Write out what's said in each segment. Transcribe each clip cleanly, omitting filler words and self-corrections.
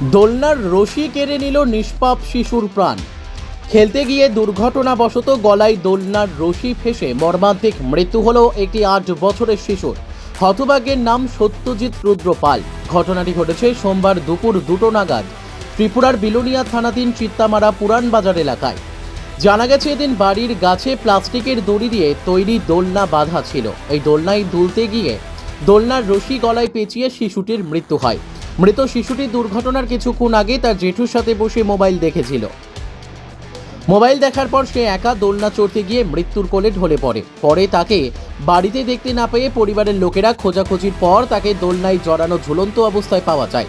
দোলনার রশি কেড়ে নিল নিষ্পাপ শিশুর প্রাণ। খেলতে গিয়ে দুর্ঘটনাবশত গলায় দোলনার রশি ফেঁসে মর্মান্তিক মৃত্যু হলো একটি 8 বছরের শিশুর। হতভাগ্যের নাম সত্যজিৎ রুদ্র পাল। ঘটনাটি ঘটেছে সোমবার দুপুর 2টো নাগাদ ত্রিপুরার বিলোনিয়া থানাধীন চিত্তামারা পুরান বাজার এলাকায়। জানা গেছে এদিন বাড়ির গাছে প্লাস্টিকের দড়ি দিয়ে তৈরি দোলনা বাঁধা ছিল। এই দোলনায় দুলতে গিয়ে দোলনার রশি গলায় পেঁচিয়ে শিশুটির মৃত্যু হয়। মৃত শিশুটি দুর্ঘটনার কিছুক্ষণ আগে তার জেঠুর সাথে বসে মোবাইল দেখেছিল। মোবাইল দেখার পর সে একা দোলনা চড়তে গিয়ে মৃত্যুর কোলে ঢলে পড়ে। পরে তাকে বাড়িতে দেখতে না পেয়ে পরিবারের লোকেরা খোঁজাখুঁজির পর তাকে দোলনায় জড়ানো ঝুলন্ত অবস্থায় পাওয়া যায়।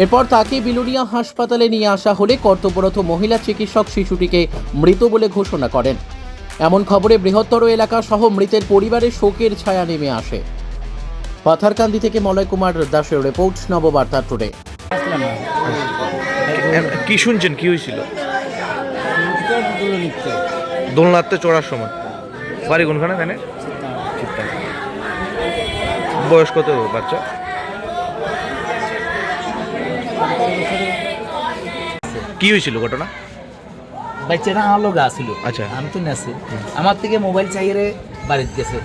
এরপর তাকে বিলোনিয়া হাসপাতালে নিয়ে আসা হলে কর্তব্যরত মহিলা চিকিৎসক শিশুটিকে মৃত বলে ঘোষণা করেন। এমন খবরে বৃহত্তর এলাকা সহ মৃতের পরিবারের শোকের ছায়া নেমে আসে। পাথারকান্দি থেকে মলয় কুমার দাসের রিপোর্ট, নববার্তা টুডে। কি শুনছেন, কি হয়েছিল? দোলনাতে চড়ার সময়। বাড়ি কোনখানে জানেন? বয়স কত বাচ্চা? কি হয়েছিল ঘটনা? বাচ্চাটা আমার লোক আসছিল। আচ্ছা। আমি তো নেছি, আমার থেকে মোবাইল চাইয়ে বাড়িতে গেছে।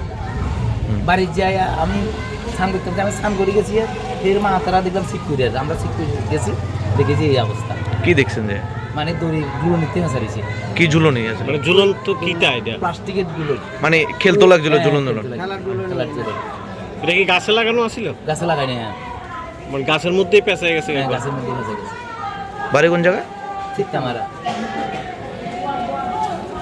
বাড়িতে যাই আমি স্নান করতে আমি স্নান করে গেছি। ফের মা তারা দেখলাম ঠিক করে আছে, আমরা ঠিক করে গেছি, দেখেছি এই অবস্থা। কি দেখছেন যে? মানে দড়ি গুলো নিতে হাসারিছে। কি ঝুলনি আছে? মানে ঝুলন্ত কিটা এটা? প্লাস্টিকের গুলো, মানে খেলতো লাগছিল ঝুলন ঝুলন। এটা কি গাছে লাগানো আছিল? গাছে লাগাইনি। হ্যাঁ, মানে গাছের মধ্যেই পেঁচে গেছে? গাছের মধ্যে ফেসে গেছে। বাড়ি কোন জায়গা? চিত্তামারা।